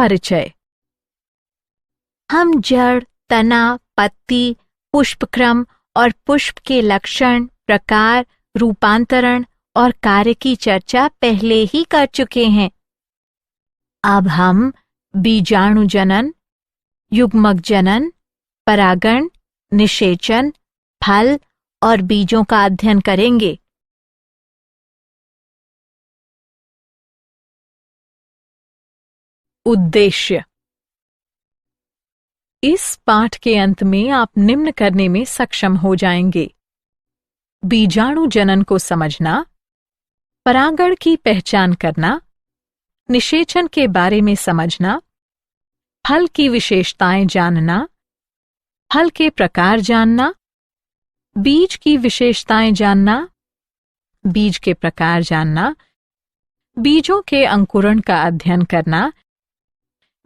परिचय। हम जड़, तना, पत्ती, पुष्पक्रम और पुष्प के लक्षण, प्रकार, रूपांतरण और कार्य की चर्चा पहले ही कर चुके हैं। अब हम बीजाणु जनन, युग्मक जनन, परागण, निषेचन, फल और बीजों का अध्ययन करेंगे। उद्देश्य। इस पाठ के अंत में आप निम्न करने में सक्षम हो जाएंगे: बीजाणु जनन को समझना, परागण की पहचान करना, निषेचन के बारे में समझना, फल की विशेषताएं जानना, फल के प्रकार जानना, बीज की विशेषताएं जानना, बीज के प्रकार जानना, बीजों के अंकुरण का अध्ययन करना,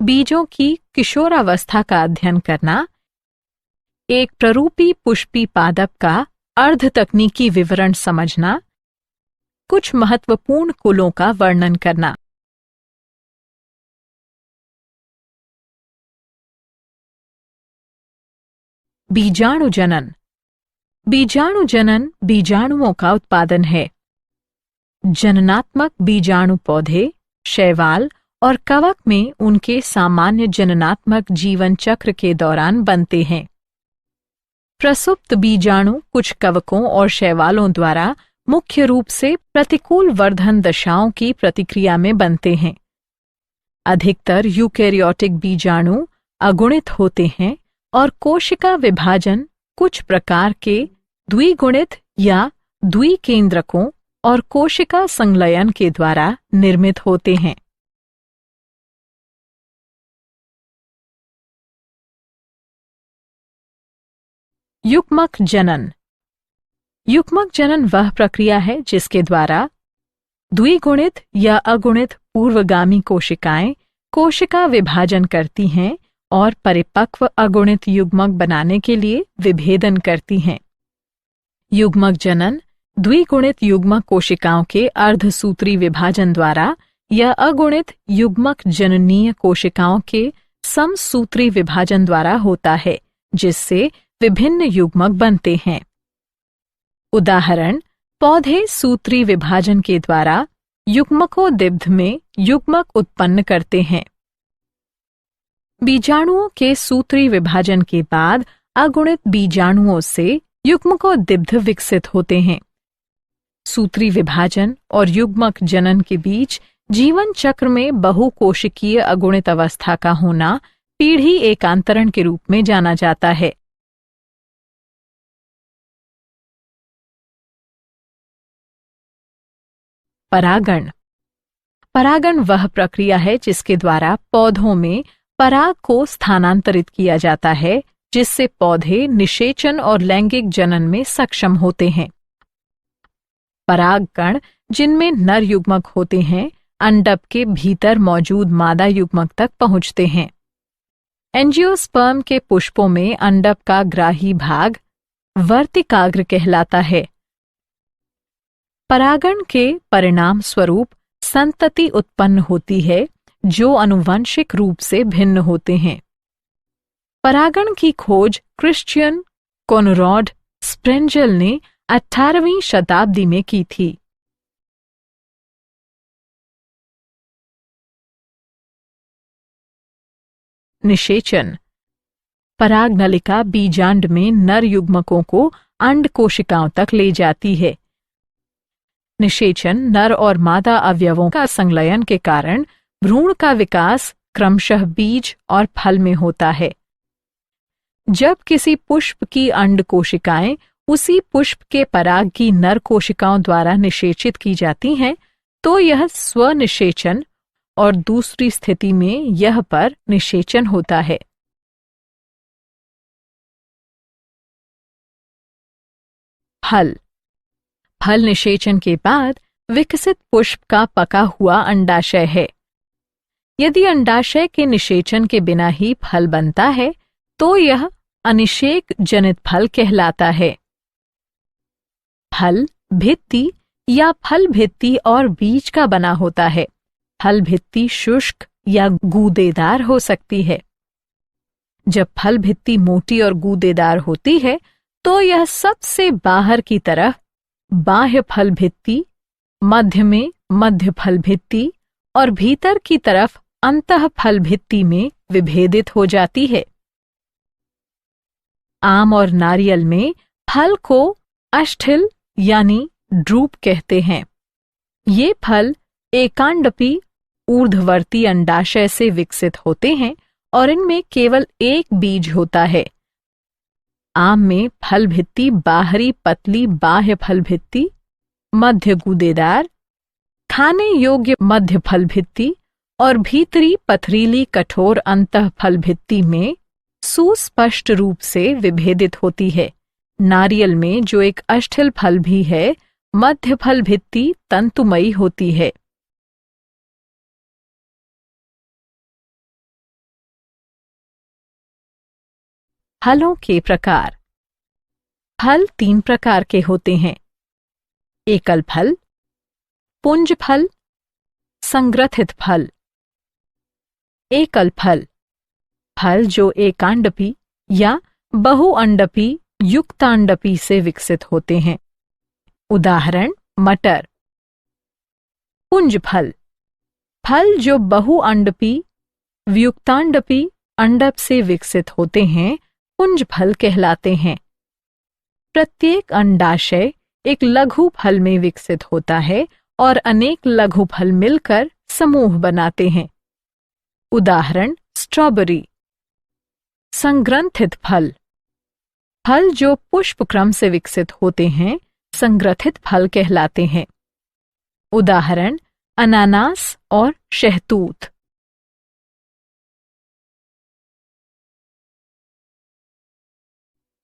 बीजों की किशोरावस्था का अध्ययन करना, एक प्ररूपी पुष्पी पादप का अर्ध तकनीकी विवरण समझना, कुछ महत्वपूर्ण कुलों का वर्णन करना। बीजाणु जनन। बीजाणु जनन बीजाणुओं का उत्पादन है। जननात्मक बीजाणु पौधे, शैवाल और कवक में उनके सामान्य जननात्मक जीवन चक्र के दौरान बनते हैं। प्रसुप्त बीजाणु कुछ कवकों और शैवालों द्वारा मुख्य रूप से प्रतिकूल वर्धन दशाओं की प्रतिक्रिया में बनते हैं। अधिकतर यूकेरियोटिक बीजाणु अगुणित होते हैं और कोशिका विभाजन कुछ प्रकार के द्विगुणित या द्विकेंद्रकों और कोशिका संलयन के द्वारा निर्मित होते हैं। युग्मक जनन। युग्मक जनन वह प्रक्रिया है जिसके द्वारा द्विगुणित या अगुणित पूर्वगामी कोशिकाएं कोशिका विभाजन करती हैं और परिपक्व अगुणित युग्मक बनाने के लिए विभेदन करती हैं। युग्मक जनन द्विगुणित युग्मक कोशिकाओं के अर्धसूत्री विभाजन द्वारा या अगुणित युग्मक जननीय कोशिकाओं के समसूत्री विभाजन द्वारा होता है, जिससे विभिन्न युग्मक बनते हैं। उदाहरण: पौधे सूत्री विभाजन के द्वारा युग्मकोद्भिद में युग्मक उत्पन्न करते हैं। बीजाणुओं के सूत्री विभाजन के बाद अगुणित बीजाणुओं से युग्मकोद्भिद विकसित होते हैं। सूत्री विभाजन और युग्मक जनन के बीच जीवन चक्र में बहुकोशिकीय अगुणित अवस्था का होना पीढ़ी एकांतरण के रूप में जाना जाता है। परागण। परागण वह प्रक्रिया है जिसके द्वारा पौधों में पराग को स्थानांतरित किया जाता है, जिससे पौधे निषेचन और लैंगिक जनन में सक्षम होते हैं। परागकण, जिनमें नर युग्मक होते हैं, अंडक के भीतर मौजूद मादा युग्मक तक पहुंचते हैं। एंजियोस्पर्म के पुष्पों में अंडक का ग्राही भाग वर्तिकाग्र कहलाता है। परागण के परिणाम स्वरूप संतति उत्पन्न होती है, जो आनुवंशिक रूप से भिन्न होते हैं। परागण की खोज क्रिश्चियन कोनराड स्प्रेंजल ने 18वीं शताब्दी में की थी। निषेचन। परागनलिका बीजांड में नर युग्मकों को अंड कोशिकाओं तक ले जाती है। निषेचन नर और मादा अवयवों का संलयन के कारण भ्रूण का विकास क्रमशः बीज और फल में होता है। जब किसी पुष्प की अंड कोशिकाएं उसी पुष्प के पराग की नर कोशिकाओं द्वारा निषेचित की जाती हैं, तो यह स्वनिषेचन और दूसरी स्थिति में यह पर निषेचन होता है। फल। फल निषेचन के बाद विकसित पुष्प का पका हुआ अंडाशय है। यदि अंडाशय के निषेचन के बिना ही फल बनता है, तो यह अनिषेक जनित फल कहलाता है। फल भित्ति या फल भित्ति और बीज का बना होता है। फल भित्ति शुष्क या गूदेदार हो सकती है। जब फल भित्ति मोटी और गूदेदार होती है तो यह सबसे बाहर की तरफ बाह्य फल भित्ति, मध्य में मध्य फल भित्ति और भीतर की तरफ अंतः फल भित्ति में विभेदित हो जाती है। आम और नारियल में फल को अष्ठिल यानी ड्रूप कहते हैं। ये फल एकांडपी ऊर्ध्ववर्ती अंडाशय से विकसित होते हैं और इनमें केवल एक बीज होता है। आम में फल भित्ति बाहरी पतली बाह्य फल भित्ति, मध्य गूदेदार, खाने योग्य मध्य फल भित्ति और भीतरी पथरीली कठोर अंतः फल भित्ति में सुस्पष्ट रूप से विभेदित होती है। नारियल में जो एक अष्ठिल फल भी है, मध्य फल भित्ति तंतुमयी होती है। फलों के प्रकार। फल 3 प्रकार के होते हैं: एकल फल, पुंज फल, संग्रथित फल। एकल फल, फल जो एकांडपी या बहुअंडपी युक्तांडपी से विकसित होते हैं। उदाहरण मटर। पुंज फल, फल जो बहुअंडपी व्युक्तांडपी अंडप से विकसित होते हैं, पुंज फल कहलाते हैं। प्रत्येक अंडाशय एक लघु फल में विकसित होता है और अनेक लघु फल मिलकर समूह बनाते हैं। उदाहरण स्ट्रॉबेरी। संग्रंथित फल, फल जो पुष्प क्रम से विकसित होते हैं, संग्रथित फल कहलाते हैं। उदाहरण अनानास और शहतूत।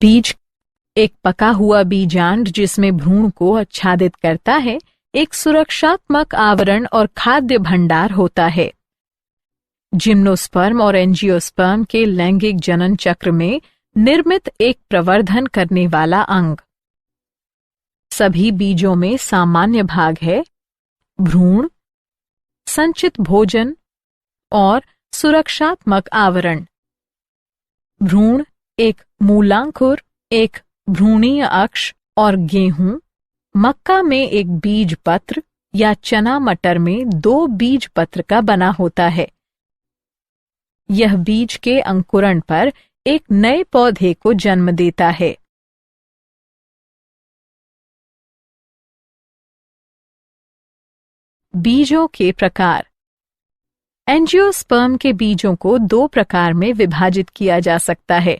बीज, एक पका हुआ बीजांड जिसमें भ्रूण को आच्छादित करता है, एक सुरक्षात्मक आवरण और खाद्य भंडार होता है। जिम्नोस्पर्म और एंजियोस्पर्म के लैंगिक जनन चक्र में निर्मित एक प्रवर्धन करने वाला अंग। सभी बीजों में सामान्य भाग है: भ्रूण, संचित भोजन और सुरक्षात्मक आवरण। भ्रूण एक मूलांकुर, एक भ्रूणीय अक्ष और गेहूं, मक्का में एक बीज पत्र या चना मटर में 2 बीज पत्र का बना होता है। यह बीज के अंकुरण पर एक नए पौधे को जन्म देता है। बीजों के प्रकार। एंजियोस्पर्म के बीजों को 2 प्रकार में विभाजित किया जा सकता है: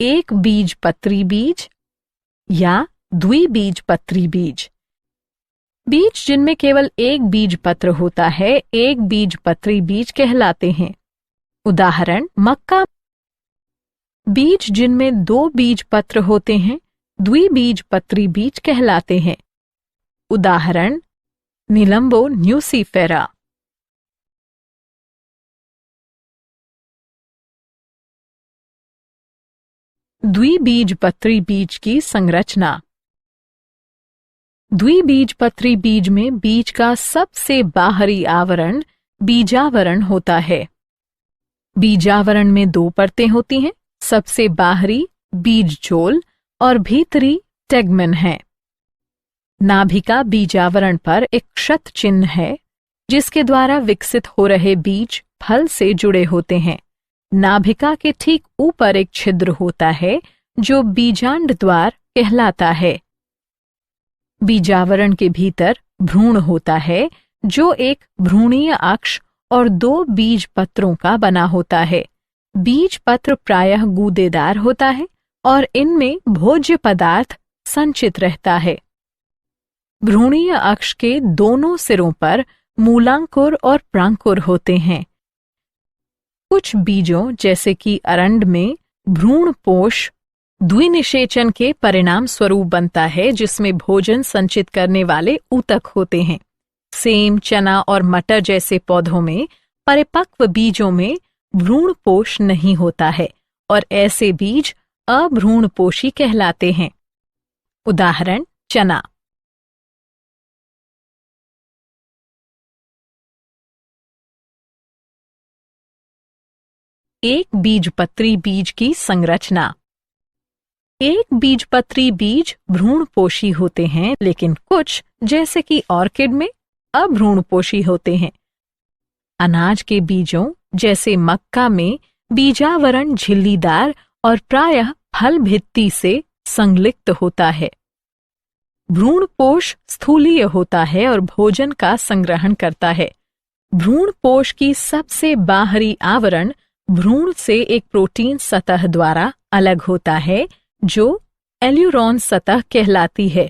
एक बीजपत्री बीज या द्विबीजपत्री बीज। बीज जिनमें केवल एक बीजपत्र होता है, एक बीजपत्री बीज कहलाते हैं। उदाहरण मक्का। बीज जिनमें 2 बीजपत्र होते हैं, द्विबीजपत्री बीज कहलाते हैं। उदाहरण निलंबो न्यूसीफेरा। द्विबीजपत्री बीज की संरचना। द्विबीजपत्री बीज में बीज का सबसे बाहरी आवरण बीजावरण होता है। बीजावरण में 2 परतें होती हैं: सबसे बाहरी बीजजोल और भीतरी टेगमेन है। नाभिका बीजावरण पर एक क्षत चिन्ह है जिसके द्वारा विकसित हो रहे बीज फल से जुड़े होते हैं। नाभिका के ठीक ऊपर एक छिद्र होता है जो बीजांड द्वार कहलाता है। बीजावरण के भीतर भ्रूण होता है जो एक भ्रूणीय अक्ष और 2 बीज पत्रों का बना होता है। बीज पत्र प्रायः गूदेदार होता है और इनमें भोज्य पदार्थ संचित रहता है। भ्रूणीय अक्ष के दोनों सिरों पर मूलांकुर और प्रांकुर होते हैं। कुछ बीजों जैसे कि अरंड में भ्रूणपोष द्विनिषेचन के परिणाम स्वरूप बनता है जिसमें भोजन संचित करने वाले ऊतक होते हैं। सेम, चना और मटर जैसे पौधों में परिपक्व बीजों में भ्रूणपोष नहीं होता है और ऐसे बीज अभ्रूणपोषी कहलाते हैं। उदाहरण चना। एक बीजपत्री बीज की संरचना। एक बीजपत्री बीज भ्रूणपोषी होते हैं, लेकिन कुछ जैसे कि ऑर्किड में अभ्रूणपोषी होते हैं। अनाज के बीजों जैसे मक्का में बीजावरण झिल्लीदार और प्रायः फल भित्ति से संलिप्त होता है। भ्रूणपोष स्थूलीय होता है और भोजन का संग्रहण करता है। भ्रूणपोष की सबसे बाहरी आवरण भ्रूण से एक प्रोटीन सतह द्वारा अलग होता है जो एल्यूरोन सतह कहलाती है।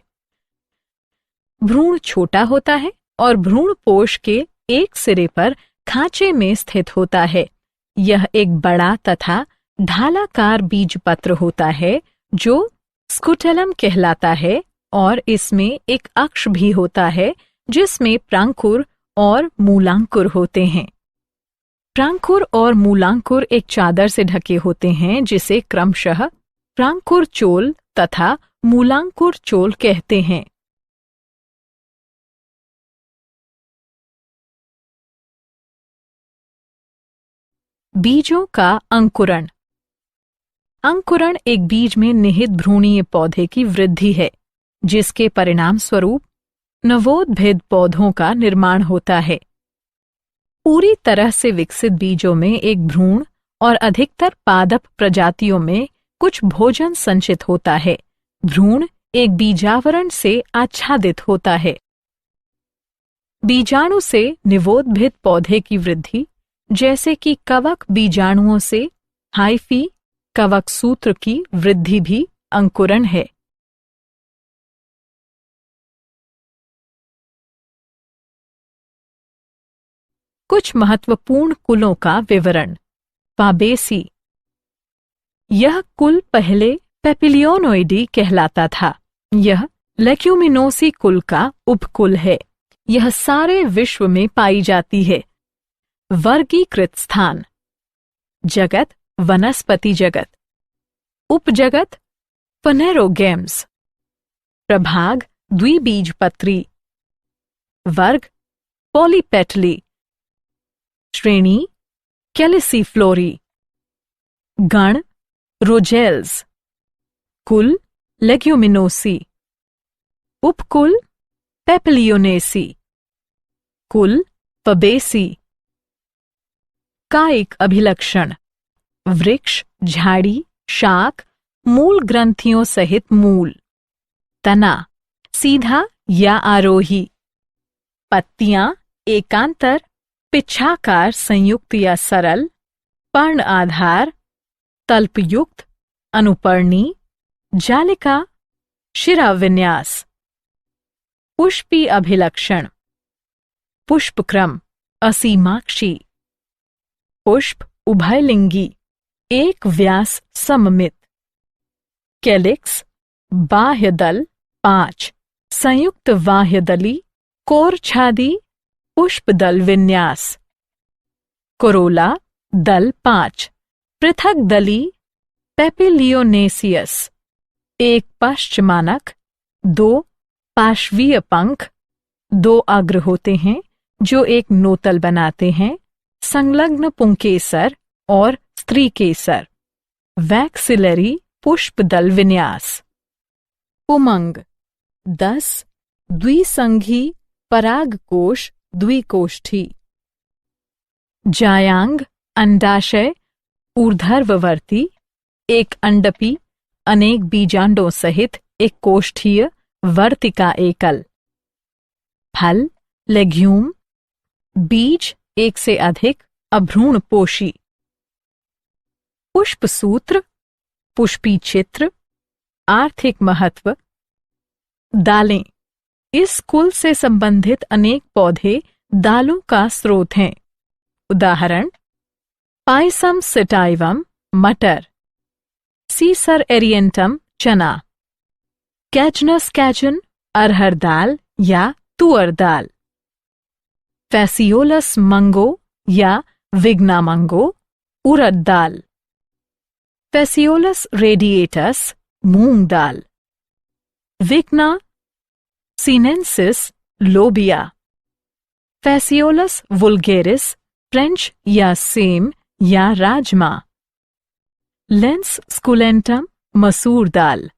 भ्रूण छोटा होता है और भ्रूणपोष के एक सिरे पर खांचे में स्थित होता है। यह एक बड़ा तथा ढालाकार बीजपत्र होता है जो स्कुटेलम कहलाता है और इसमें एक अक्ष भी होता है जिसमें प्रांकुर और मूलांकुर होते हैं। प्रांकुर और मूलांकुर एक चादर से ढके होते हैं जिसे क्रमशः प्रांकुर चोल तथा मूलांकुर चोल कहते हैं। बीजों का अंकुरण। अंकुरण एक बीज में निहित भ्रूणीय पौधे की वृद्धि है, जिसके परिणाम स्वरूप नवोद्भिद पौधों का निर्माण होता है। पूरी तरह से विकसित बीजों में एक भ्रूण और अधिकतर पादप प्रजातियों में कुछ भोजन संचित होता है। भ्रूण एक बीजावरण से आच्छादित होता है। बीजाणु से निवोद्भिद पौधे की वृद्धि, जैसे कि कवक बीजाणुओं से हाइफी कवक सूत्र की वृद्धि भी अंकुरण है। कुछ महत्वपूर्ण कुलों का विवरण। फाबेसी। यह कुल पहले पेपिलियोनोइडी कहलाता था। यह लेग्यूमिनोसी कुल का उपकुल है। यह सारे विश्व में पाई जाती है। वर्गीकृत स्थान। जगत वनस्पति जगत। उपजगत फनेरोगेम्स। प्रभाग द्विबीजपत्री। वर्ग पॉलीपेटली। श्रेणी कैलिसिफ्लोरी। गण रोजेल्स। कुल लेग्यूमिनोसी। उपकुल पेपिलियोनेसी। कुल फबेसी। कायिक अभिलक्षण। वृक्ष, झाड़ी, शाख, मूल ग्रंथियों सहित मूल। तना सीधा या आरोही। पत्तियां एकांतर, पिच्छाकार संयुक्त या सरल, पर्ण आधार, तल्पयुक्त, अनुपर्णी, जालिका, शिराविन्यास। पुष्पी अभिलक्षण। पुष्पक्रम असीमाक्षी। पुष्प उभयलिंगी, एक व्यास सममित। कैलिक्स बाह्य दल 5, संयुक्त बाह्यदली, कोरछादी, पुष्पदल विन्यास। कोरोला दल 5, पृथक दली, पेपिलियोनेसियस। एक पश्चमानक, 2 पार्श्वीय पंख, 2 अग्र होते हैं जो एक नोतल बनाते हैं, संलग्न पुंकेसर और स्त्रीकेसर। वैक्सिलरी पुष्पदल विन्यास। उमंग 10 द्विसंघी परागकोश द्विकोष्ठी। जायांग अंडाशय ऊर्ध्ववर्ती, एक अंडपी, अनेक बीजांडों सहित एक कोष्ठीय वर्तिका एकल। फल लेग्यूम। बीज एक से अधिक, अभ्रूणपोषी। पुष्पसूत्र, पुष्पी चित्र। आर्थिक महत्व। दालें। इस कुल से संबंधित अनेक पौधे दालों का स्रोत हैं। उदाहरण पाइसम सिटाइवम मटर, सीसर एरिएंटम चना, कैचनस कैचन अरहर दाल या तुअर दाल, फैसियोलस मंगो या विग्ना मंगो उड़द दाल, फैसियोलस रेडिएटस मूंग दाल, विग्ना सीनेंसिस लोबिया, फैसियोलस वुल्गेरिस फ्रेंच या सेम या राजमा। लेंस स्कुलेंटम मसूर दाल।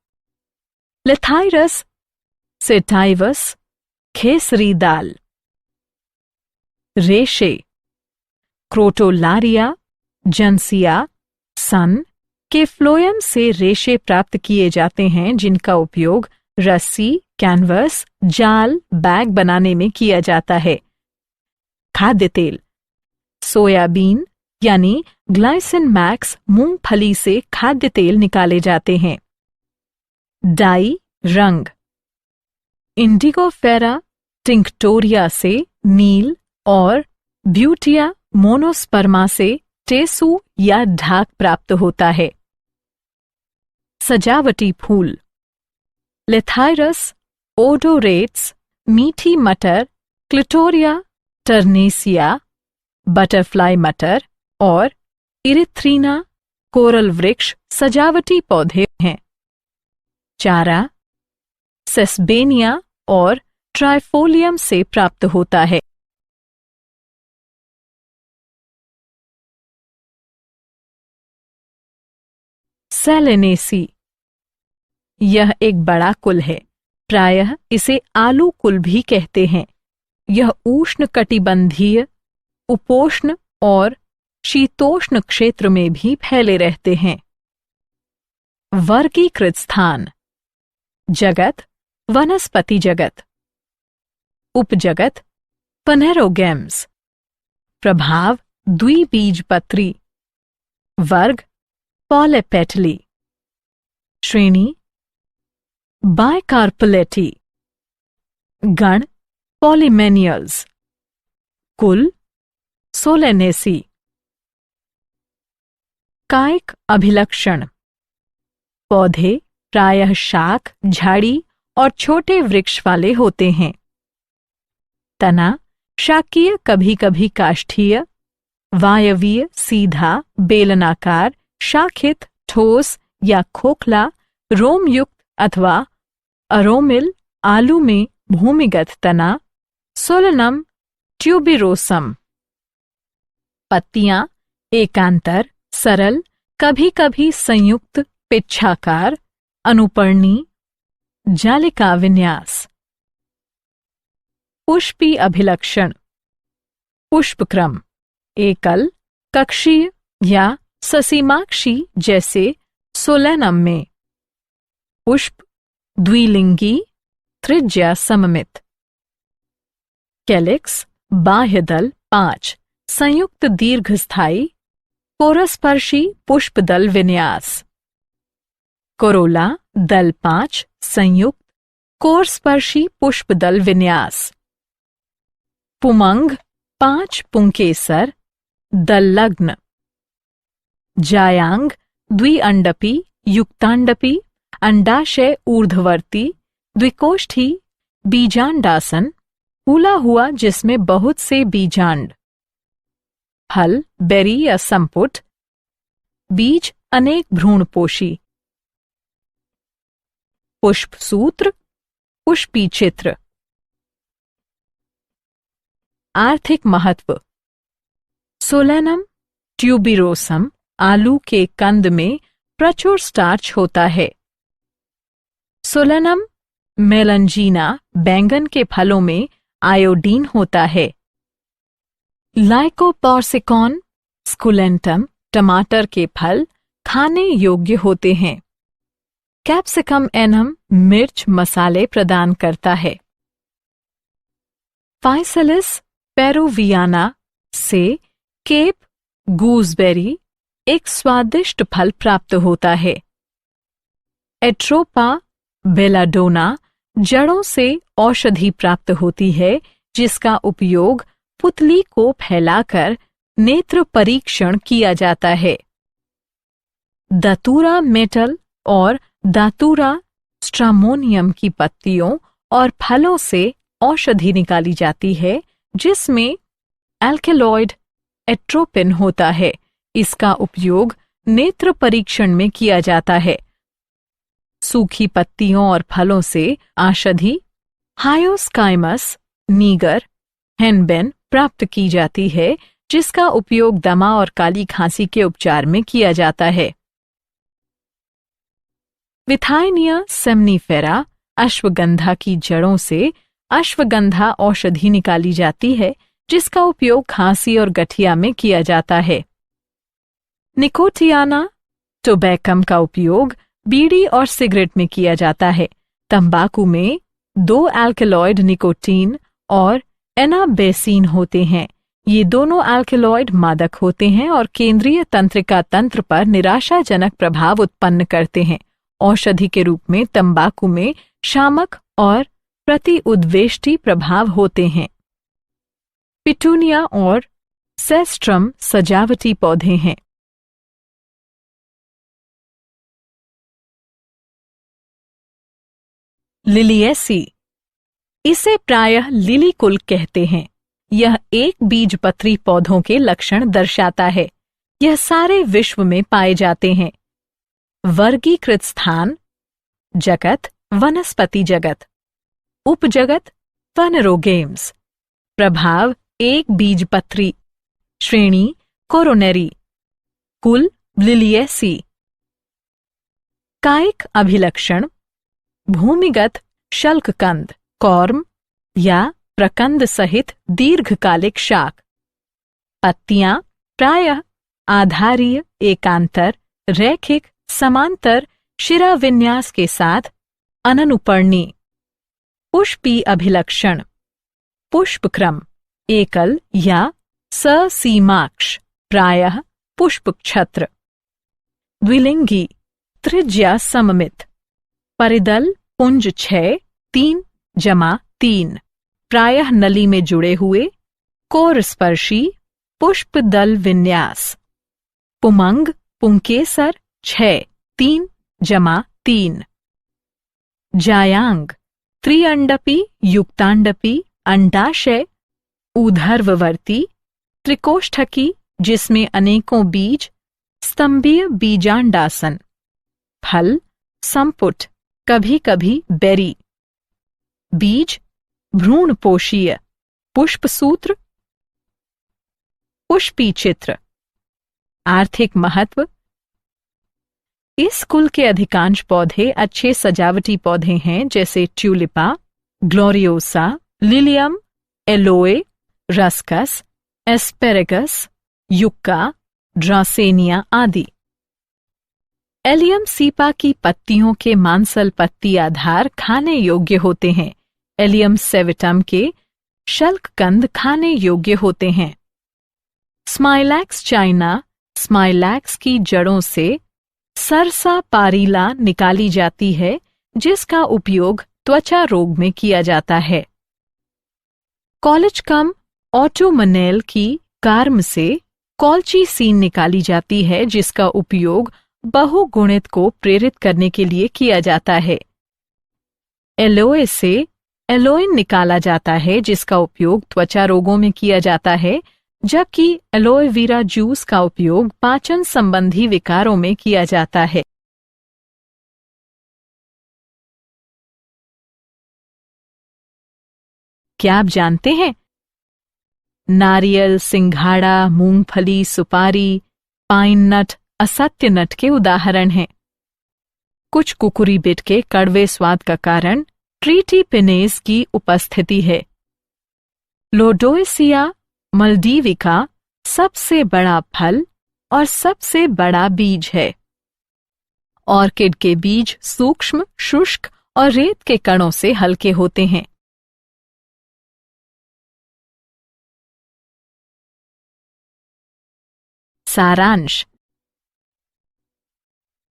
लेथाइरस सेटाइवस खेसरी दाल। रेशे क्रोटोलारिया जंसिया सन के फ्लोएम से रेशे प्राप्त किए जाते हैं, जिनका उपयोग रस्सी, कैनवस, जाल, बैग बनाने में किया जाता है। खाद्य तेल सोयाबीन यानी ग्लाइसिन मैक्स मूंगफली से खाद्य तेल निकाले जाते हैं। डाई रंग इंडिगोफेरा टिंक्टोरिया से नील और ब्यूटिया मोनोस्पर्मा से टेसू या ढाक प्राप्त होता है। सजावटी फूल लेथाइरस ओडोरेट्स, मीठी मटर, क्लिटोरिया टर्नेसिया, बटरफ्लाई मटर और इरिथ्रीना कोरल वृक्ष सजावटी पौधे हैं। चारा सेस्बेनिया और ट्राइफोलियम से प्राप्त होता है। सेलेनेसी यह एक बड़ा कुल है, प्रायः इसे आलू कुल भी कहते हैं। यह उष्णकटिबंधीय, उपोष्ण और शीतोष्ण क्षेत्र में भी फैले रहते हैं। वर्गीकृत स्थान जगत वनस्पति जगत। उपजगत पनेरोगेम्स। प्रभाव द्विबीजपत्री। वर्ग पॉलीपेटली। श्रेणी बाइकार्पलेटी। गण पॉलीमेनियल्स। कुल सोलेनेसी। कायिक अभिलक्षण पौधे प्रायः शाख, झाड़ी और छोटे वृक्ष वाले होते हैं। तना शाकीय, कभी कभी काष्ठीय, वायवीय, सीधा, बेलनाकार, शाखित, ठोस या खोखला, रोमयुक्त अथवा अरोमिल। आलू में भूमिगत तना सोलनम ट्यूबिरोसम। पत्तियां एकांतर, सरल, कभी कभी संयुक्त, पिच्छाकार, अनुपर्णी, जालिका विन्यास। पुष्पी अभिलक्षण पुष्पक्रम एकल, कक्षीय या ससीमाक्षी जैसे सोलेनम में। पुष्प द्विलिंगी, त्रिज्या सममित। कैलिक्स बाह्यदल 5, संयुक्त दीर्घस्थायी, कोरस्पर्शी पुष्पदल विन्यास। कोरोला दल 5, संयुक्त, कोरस्पर्शी पुष्पदल विन्यास। पुमंग 5 पुंकेसर, दल्लग्न। जायांग द्विअंडपी, युक्तांडपी, अंडाशय ऊर्ध्ववर्ती, द्विकोष्ठी, बीजांडासन, फूला हुआ जिसमें बहुत से बीजांड। फल बेरी या संपुट। बीज अनेक भ्रूणपोषी। पुष्पसूत्र पुष्पी चित्र। आर्थिक महत्व सोलेनम ट्यूबिरोसम आलू के कंद में प्रचुर स्टार्च होता है। सोलेनम मेलंजीना बैंगन के फलों में आयोडीन होता है। लाइकोपोर्सिकॉन स्कुलेंटम टमाटर के फल खाने योग्य होते हैं। कैप्सिकम एनम मिर्च मसाले प्रदान करता है। फाइसेलिस पेरुवियाना से केप गूसबेरी एक स्वादिष्ट फल प्राप्त होता है। एट्रोपा बेलाडोना जड़ों से औषधि प्राप्त होती है, जिसका उपयोग पुतली को फैलाकर नेत्र परीक्षण किया जाता है। दातूरा मेटल और दातूरा स्ट्रामोनियम की पत्तियों और फलों से औषधि निकाली जाती है, जिसमें एल्केलॉइड एट्रोपिन होता है। इसका उपयोग नेत्र परीक्षण में किया जाता है। सूखी पत्तियों और फलों से औषधि हायोस्काइमस नीगर हेनबेन प्राप्त की जाती है, जिसका उपयोग दमा और काली खांसी के उपचार में किया जाता है। विथाइनिया सेमनीफेरा अश्वगंधा की जड़ों से अश्वगंधा औषधि निकाली जाती है, जिसका उपयोग खांसी और गठिया में किया जाता है। निकोटियाना टोबैकम का उपयोग बीड़ी और सिगरेट में किया जाता है। तंबाकू में 2 अल्कलॉइड निकोटीन और एनाबेसिन होते हैं। ये दोनों अल्कलॉइड मादक होते हैं और केंद्रीय तंत्रिका तंत्र पर निराशाजनक प्रभाव उत्पन्न करते हैं। औषधि के रूप में तंबाकू में शामक और प्रतिउद्वेष्टि प्रभाव होते हैं। पिटूनिया और सेस्ट्रम सजावटी पौधे हैं। लिलिएसी, इसे प्रायः लिली कुल कहते हैं। यह एक बीजपत्री पौधों के लक्षण दर्शाता है। यह सारे विश्व में पाए जाते हैं। वर्गीकृत स्थान: जगत, वनस्पति जगत। उपजगत: फनरोगेम्स। प्रभाव: एक बीजपत्री। श्रेणी: कोरोनेरी। कुल: लिलिएसी। कायिक अभिलक्षण: भूमिगत शल्ककंद, कॉर्म या प्रकंद सहित दीर्घकालिक शाक। पत्तियां प्रायः आधारीय, एकांतर, रैखिक, समांतर शिराविन्यास के साथ अननुपर्णी। पुष्पी अभिलक्षण: पुष्पक्रम एकल या ससीमाक्ष, प्रायः पुष्पक्षत्र। द्विलिंगी, त्रिज्या सममित। परिदल पुंज 6, 3-3, प्रायः नली में जुड़े हुए। कोरस्पर्शी, पुष्पदल विन्यास। पुमंग, पुंकेसर 6, 3-3। जायांग, त्रिअंडपी, युक्तांडपी, अंडाशय, ऊर्ध्ववर्ती, त्रिकोष्ठकी जिसमें अनेकों बीज, स्तंभीय बीजांडासन। फल: संपुट, कभी कभी बेरी। बीज: भ्रूणपोषीय। पुष्पसूत्र। पुष्पी चित्र। आर्थिक महत्व: इस कुल के अधिकांश पौधे अच्छे सजावटी पौधे हैं, जैसे tulipa, gloriosa, lilium, aloe, ruscus, asparagus, yucca, dracaena आदि। एलियम सीपा की पत्तियों के मांसल पत्ती आधार खाने योग्य होते हैं। एलियम सेविटम के शल्ककंद खाने योग्य होते हैं। स्माइलैक्स चाइना, स्माइलैक्स की जड़ों से सरसा पारीला निकाली जाती है, जिसका उपयोग त्वचा रोग में किया जाता है। कॉलेजकम ऑटोमनेल की कार्म से कॉल्चीसीन निकाली जाती है, जिसका उपयोग बहुगुणित को प्रेरित करने के लिए किया जाता है। एलोए से एलोइन निकाला जाता है, जिसका उपयोग त्वचा रोगों में किया जाता है, जबकि एलोए वीरा जूस का उपयोग पाचन संबंधी विकारों में किया जाता है। क्या आप जानते हैं? नारियल, सिंघाड़ा, मूंगफली, सुपारी, पाइन नट असत्य नट के उदाहरण हैं। कुछ कुकुरीबिट के कड़वे स्वाद का कारण ट्रीटीपिनेज की उपस्थिति है। लोडोइसिया मल्डीविका सबसे बड़ा फल और सबसे बड़ा बीज है। ऑर्किड के बीज सूक्ष्म, शुष्क और रेत के कणों से हल्के होते हैं। सारांश: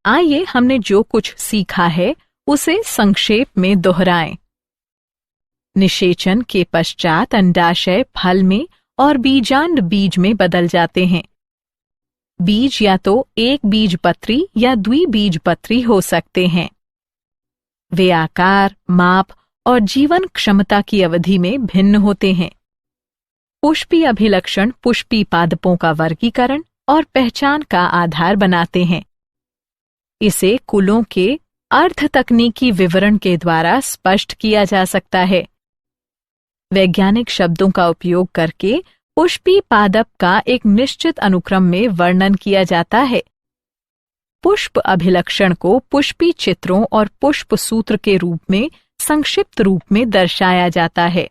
आइए हमने जो कुछ सीखा है उसे संक्षेप में दोहराएं। निषेचन के पश्चात अंडाशय फल में और बीजांड बीज में बदल जाते हैं। बीज या तो एक बीजपत्री या द्विबीजपत्री हो सकते हैं। वे आकार, माप और जीवन क्षमता की अवधि में भिन्न होते हैं। पुष्पी अभिलक्षण पुष्पी पादपों का वर्गीकरण और पहचान का आधार बनाते हैं। इसे कुलों के अर्ध तकनीकी विवरण के द्वारा स्पष्ट किया जा सकता है। वैज्ञानिक शब्दों का उपयोग करके पुष्पी पादप का एक निश्चित अनुक्रम में वर्णन किया जाता है। पुष्प अभिलक्षण को पुष्पी चित्रों और पुष्प सूत्र के रूप में संक्षिप्त रूप में दर्शाया जाता है।